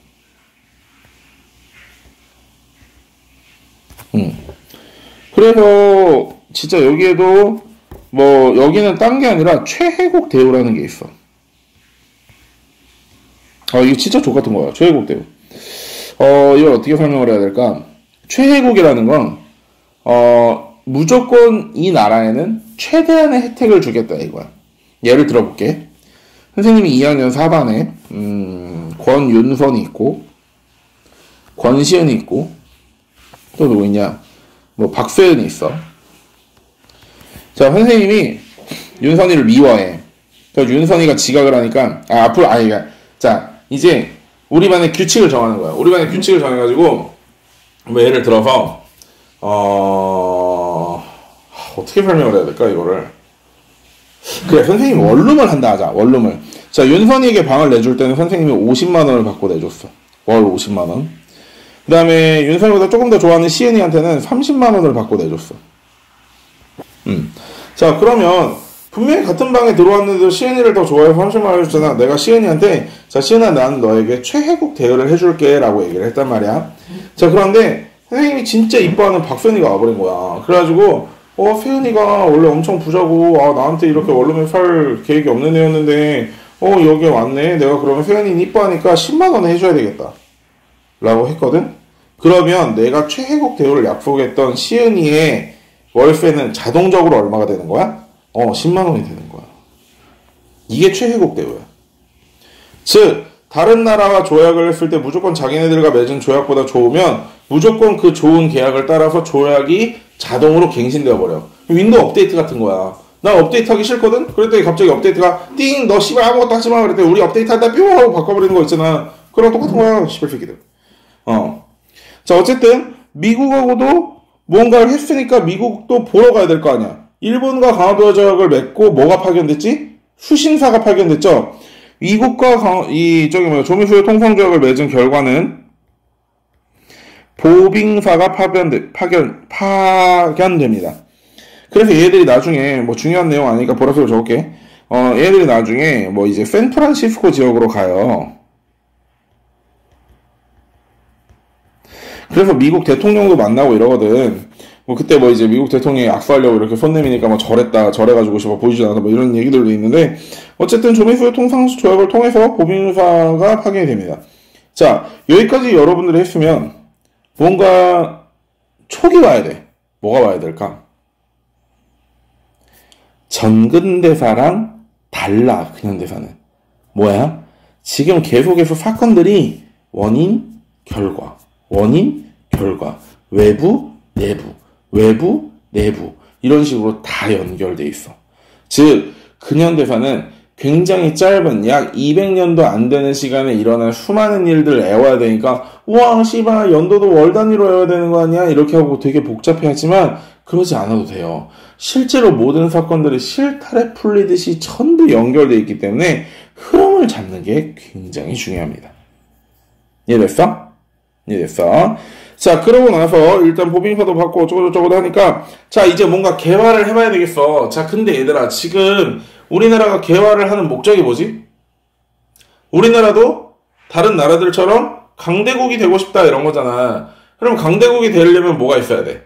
그래서 진짜 여기에도 뭐 여기는 딴 게 아니라 최혜국 대우라는 게 있어. 이거 진짜 족같은 거야. 최혜국 대우. 이걸 어떻게 설명을 해야 될까? 최혜국이라는 건 무조건 이 나라에는 최대한의 혜택을 주겠다 이거야. 예를 들어볼게. 선생님이 2학년 4반에 권윤선이 있고 권시은이 있고 또 누구 있냐? 뭐 박세은이 있어. 자, 선생님이 윤선이를 미워해. 그래서 윤선이가 지각을 하니까 자, 이제 우리 반의 규칙을 정하는 거야. 우리 반의 규칙을 정해가지고 뭐 예를 들어서 어떻게 설명을 해야 될까 이거를. 그래, 선생님이 원룸을 한다 하자. 원룸을. 자, 윤선이에게 방을 내줄 때는 선생님이 50만 원을 받고 내줬어. 월 50만 원. 그 다음에 윤선이보다 조금 더 좋아하는 시은이한테는 30만 원을 받고 내줬어. 자, 그러면 분명히 같은 방에 들어왔는데도 시은이를 더 좋아해서 30만 원을 줬잖아. 내가 시은이한테 자, 시은아, 나는 너에게 최혜국 대우를 해줄게 라고 얘기를 했단 말이야. 자, 그런데 선생님이 진짜 이뻐하는 박세은이가 와버린 거야. 그래가지고 세은이가 원래 엄청 부자고 나한테 이렇게 원룸에 살 계획이 없는 애였는데 여기 왔네. 내가 그러면 세은이는 이뻐하니까 10만 원에 해줘야 되겠다 라고 했거든. 그러면 내가 최혜국 대우를 약속했던 시은이의 월세는 자동적으로 얼마가 되는 거야? 10만 원이 되는 거야. 이게 최혜국 대우야. 즉 다른 나라와 조약을 했을 때 무조건 자기네들과 맺은 조약보다 좋으면 무조건 그 좋은 계약을 따라서 조약이 자동으로 갱신되어 버려. 윈도우 업데이트 같은 거야. 나 업데이트 하기 싫거든? 그랬더니 갑자기 업데이트가 띵! 너 씨발 아무것도 하지 마! 그랬더니 우리 업데이트 하다 뿅! 하고 바꿔버리는 거 있잖아. 그랑 똑같은 거야, 씨발 새끼들. 자, 어쨌든 미국하고도 뭔가를 했으니까 미국도 보러 가야 될 거 아니야. 일본과 강화도 조약을 맺고 뭐가 파견됐지? 수신사가 파견됐죠. 미국과 조미수요 통상조약을 맺은 결과는 보빙사가 파견됩니다. 그래서 얘들이 나중에 뭐 중요한 내용 아니니까 보라색으로 적을게. 얘들이 나중에 뭐 이제 샌프란시스코 지역으로 가요. 그래서 미국 대통령도 만나고 이러거든. 뭐 그때 뭐 이제 미국 대통령이 악수하려고 이렇게 손 내미니까 뭐 저래가지고 싶어 보이지 않아 뭐 이런 얘기들도 있는데 어쨌든 조미수요 통상조약을 통해서 보빙사가 파견이 됩니다. 자, 여기까지 여러분들이 했으면 뭔가 촉이 와야 돼. 뭐가 와야 될까? 전근대사랑 달라, 근현대사는. 뭐야? 지금 계속해서 사건들이 원인, 결과, 원인, 결과, 외부, 내부, 외부, 내부 이런 식으로 다 연결돼 있어. 즉, 근현대사는 굉장히 짧은 약 200년도 안 되는 시간에 일어난 수많은 일들을 애워야 되니까 우와 씨발 연도도 월 단위로 애워야 되는 거 아니야? 이렇게 하고 되게 복잡해하지만 그러지 않아도 돼요. 실제로 모든 사건들이 실타래 풀리듯이 전부 연결되어 있기 때문에 흐름을 잡는 게 굉장히 중요합니다. 이해됐어? 이해됐어? 자, 그러고 나서 일단 법인카도 받고 어쩌고저쩌고 하니까 자, 이제 뭔가 개화를 해봐야 되겠어. 자, 근데 얘들아 지금 우리나라가 개화를 하는 목적이 뭐지? 우리나라도 다른 나라들처럼 강대국이 되고 싶다 이런 거잖아. 그럼 강대국이 되려면 뭐가 있어야 돼?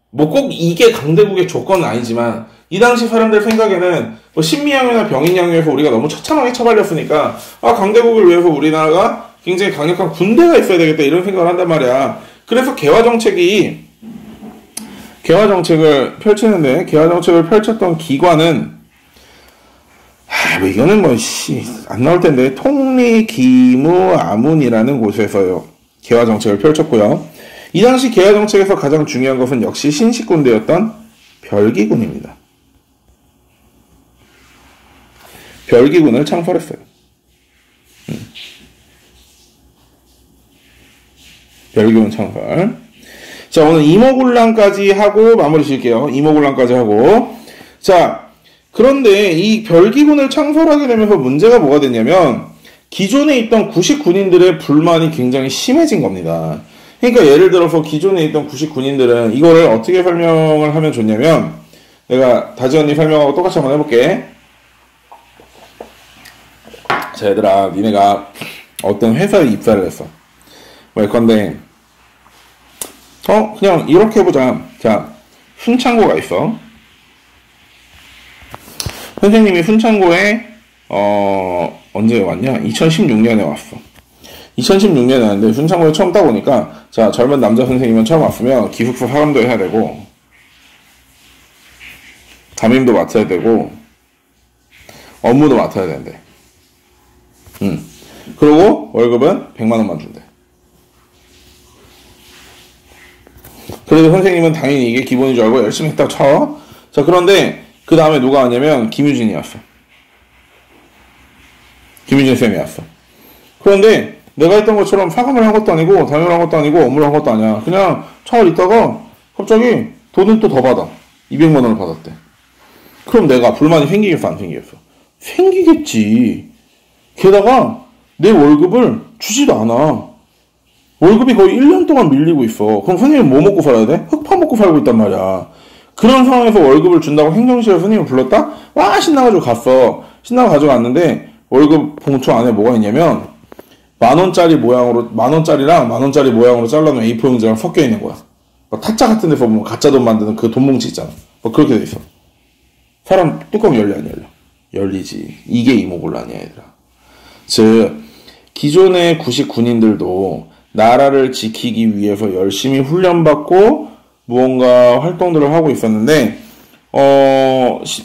뭐 꼭 이게 강대국의 조건은 아니지만 이 당시 사람들 생각에는 뭐 신미양요나 병인양요에서 우리가 너무 처참하게 처발렸으니까 아 강대국을 위해서 우리나라가 굉장히 강력한 군대가 있어야 되겠다 이런 생각을 한단 말이야. 그래서 개화 정책을 펼치는데 개화 정책을 펼쳤던 기관은 뭐 이거는 안 나올 텐데 통리기무아문이라는 곳에서요 개화 정책을 펼쳤고요. 이 당시 개화 정책에서 가장 중요한 것은 역시 신식군대였던 별기군입니다. 별기군을 창설했어요. 별기군 창설. 자, 오늘 이모군란까지 하고 마무리 지을게요. 이모군란까지 하고. 자, 그런데 이 별기군을 창설하게 되면서 문제가 뭐가 됐냐면 기존에 있던 구식 군인들의 불만이 굉장히 심해진 겁니다. 그러니까 예를 들어서 기존에 있던 구식 군인들은 이거를 어떻게 설명을 하면 좋냐면 내가 다지 언니 설명하고 똑같이 한번 해볼게. 자, 얘들아, 니네가 어떤 회사에 입사를 했어. 뭐 예컨대 그냥 이렇게 해보자. 자, 순창고가 있어. 선생님이 순창고에 언제 왔냐? 2016년에 왔어. 2016년에 왔는데 순창고에 처음 따보니까 자, 젊은 남자 선생님은 처음 왔으면 기숙사 사람도 해야 되고 담임도 맡아야 되고 업무도 맡아야 되는데 그리고 월급은 100만 원만 준대. 그래도 선생님은 당연히 이게 기본인 줄 알고 열심히 했다고 쳐. 자, 그런데 그 다음에 누가 왔냐면 김유진이 왔어. 김유진 쌤이 왔어. 그런데 내가 했던 것처럼 사감을 한 것도 아니고 담임을 한 것도 아니고 업무를 한 것도 아니야. 그냥 잘 있다가 갑자기 돈은 또 더 받아. 200만 원을 받았대. 그럼 내가 불만이 생기겠어 안 생기겠어? 생기겠지. 게다가 내 월급을 주지도 않아. 월급이 거의 1년 동안 밀리고 있어. 그럼 선생님은 뭐 먹고 살아야 돼? 흑파 먹고 살고 있단 말이야. 그런 상황에서 월급을 준다고 행정실에 선생님을 불렀다? 와 신나가지고 갔어. 신나고 가져갔는데 월급 봉투 안에 뭐가 있냐면 만원짜리랑 만원짜리 모양으로 잘라놓은 A4 용지랑 섞여 있는 거야. 타짜 같은 데서 보면 가짜 돈 만드는 그 돈 뭉치 있잖아. 그렇게 돼 있어. 사람 뚜껑 열려 안 열려? 열리지. 이게 이모곤란이야 얘들아. 즉 기존의 구식 군인들도 나라를 지키기 위해서 열심히 훈련받고 무언가 활동들을 하고 있었는데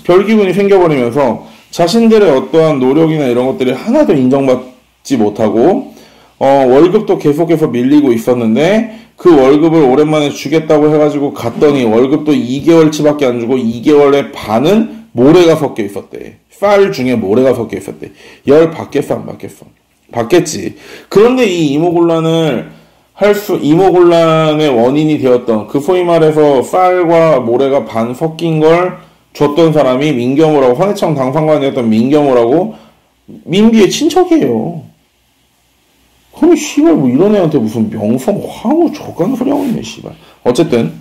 별기군이 생겨버리면서 자신들의 어떠한 노력이나 이런 것들이 하나도 인정받지 못하고 월급도 계속해서 밀리고 있었는데 그 월급을 오랜만에 주겠다고 해가지고 갔더니 월급도 2개월치밖에 안 주고 2개월의 반은 모래가 섞여 있었대. 쌀 중에 모래가 섞여 있었대. 열 받겠어 안 받겠어? 받겠지. 그런데 이 이모곤란의 원인이 되었던 그 소위 말해서 쌀과 모래가 반 섞인 걸 줬던 사람이 민경호라고, 헌해청 당상관이었던 민경호라고 민비의 친척이에요. 그럼 씨발 뭐 이런 애한테 무슨 명성 황후 저간 소리 하고 있네 씨발. 어쨌든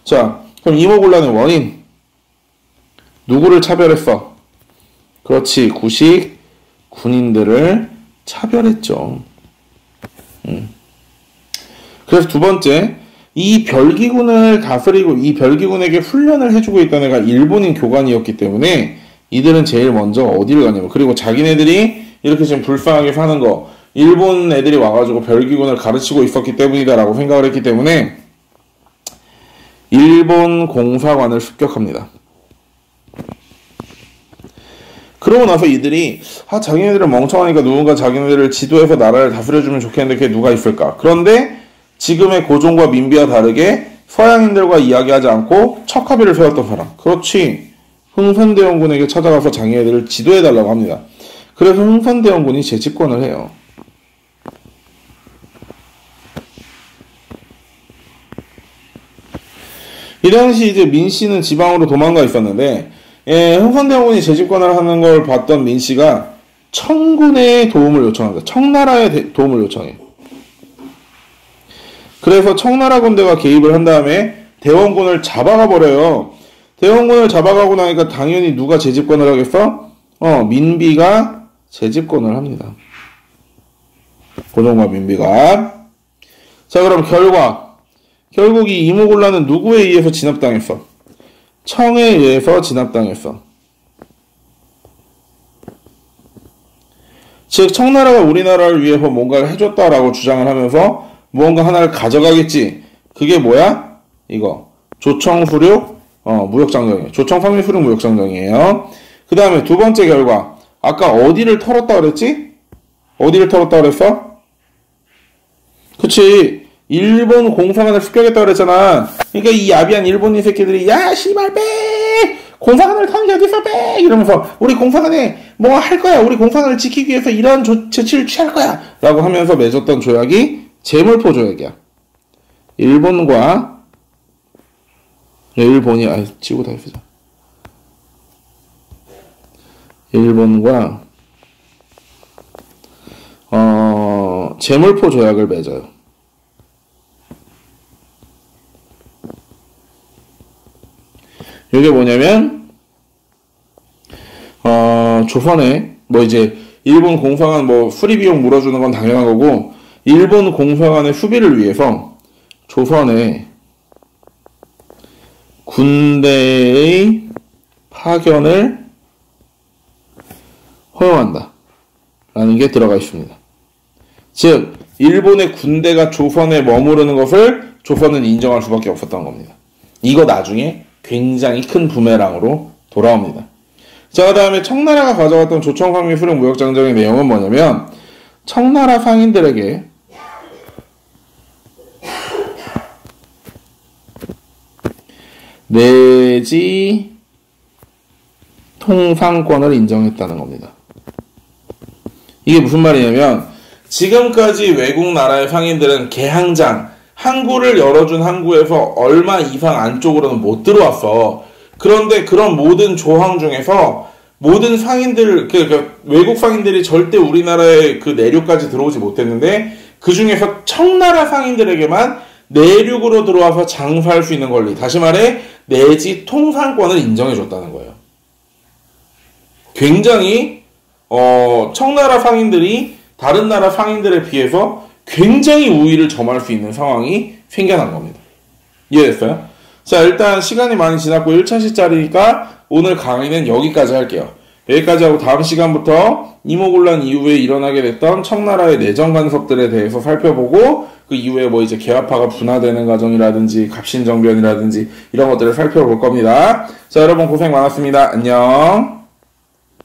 자, 그럼 이모곤란의 원인 누구를 차별했어? 그렇지, 구식 군인들을 차별했죠. 그래서 두 번째, 이 별기군을 다스리고 이 별기군에게 훈련을 해주고 있던 애가 일본인 교관이었기 때문에 이들은 제일 먼저 어디를 가냐면, 그리고 자기네들이 이렇게 지금 불쌍하게 사는 거, 일본 애들이 와가지고 별기군을 가르치고 있었기 때문이다라고 생각을 했기 때문에 일본 공사관을 습격합니다. 그러고 나서 이들이 자기네들은 멍청하니까 누군가 자기네들을 지도해서 나라를 다스려주면 좋겠는데 그게 누가 있을까? 그런데 지금의 고종과 민비와 다르게 서양인들과 이야기하지 않고 척합의를 세웠던 사람. 그렇지. 흥선대원군에게 찾아가서 자기네들을 지도해달라고 합니다. 그래서 흥선대원군이 재집권을 해요. 이 당시 이제 민씨는 지방으로 도망가 있었는데, 흥선대원군이 재집권을 하는 걸 봤던 민씨가 청군의 도움을 요청합니다. 청나라의 도움을 요청해요. 그래서 청나라 군대가 개입을 한 다음에 대원군을 잡아가 버려요. 대원군을 잡아가고 나니까 당연히 누가 재집권을 하겠어? 민비가 재집권을 합니다. 고종과 민비가. 자, 그럼 결국 이 이모곤란은 누구에 의해서 진압당했어? 청에 의해서 진압당했어. 즉 청나라가 우리나라를 위해서 뭔가를 해줬다라고 주장을 하면서 무언가 하나를 가져가겠지. 그게 뭐야? 이거 조청수륙 무역장정이에요. 조청상류수륙 무역장정이에요. 그 다음에 두 번째 결과. 아까 어디를 털었다 그랬지? 어디를 털었다 그랬어? 그치. 일본 공사관을 습격했다 그랬잖아. 그러니까 이 야비한 일본인 새끼들이 야 씨발 빽! 공사관을 터는 게 어딨어 빽! 이러면서 우리 공사관에 뭐 할 거야. 우리 공사관을 지키기 위해서 이런 조치를 취할 거야. 라고 하면서 맺었던 조약이 제물포 조약이야. 일본이 지고 다 했어. 일본과 제물포 조약을 맺어요. 이게 뭐냐면 조선에 뭐 이제 일본 공사관 뭐 수리 비용 물어주는 건 당연한 거고 일본 공사관의 수비를 위해서 조선에 군대의 파견을 허용한다 라는 게 들어가 있습니다. 즉 일본의 군대가 조선에 머무르는 것을 조선은 인정할 수밖에 없었던 겁니다. 이거 나중에 굉장히 큰 부메랑으로 돌아옵니다. 자, 그 다음에 청나라가 가져갔던 조청상류수륙 무역장정의 내용은 뭐냐면 청나라 상인들에게 내지 통상권을 인정했다는 겁니다. 이게 무슨 말이냐면 지금까지 외국 나라의 상인들은 개항장, 항구를 열어준 항구에서 얼마 이상 안쪽으로는 못 들어왔어. 그런데 그런 모든 조항 중에서 모든 상인들, 외국 상인들이 절대 우리나라의 그 내륙까지 들어오지 못했는데 그 중에서 청나라 상인들에게만 내륙으로 들어와서 장사할 수 있는 권리, 다시 말해 내지 통상권을 인정해줬다는 거예요. 굉장히 청나라 상인들이 다른 나라 상인들에 비해서 굉장히 우위를 점할 수 있는 상황이 생겨난 겁니다. 이해됐어요? 자, 일단 시간이 많이 지났고 1차시짜리니까 오늘 강의는 여기까지 할게요. 여기까지 하고 다음 시간부터 이모곤란 이후에 일어나게 됐던 청나라의 내정 간섭들에 대해서 살펴보고 그 이후에 뭐 이제 개화파가 분화되는 과정이라든지 갑신정변이라든지 이런 것들을 살펴볼 겁니다. 자, 여러분 고생 많았습니다. 안녕.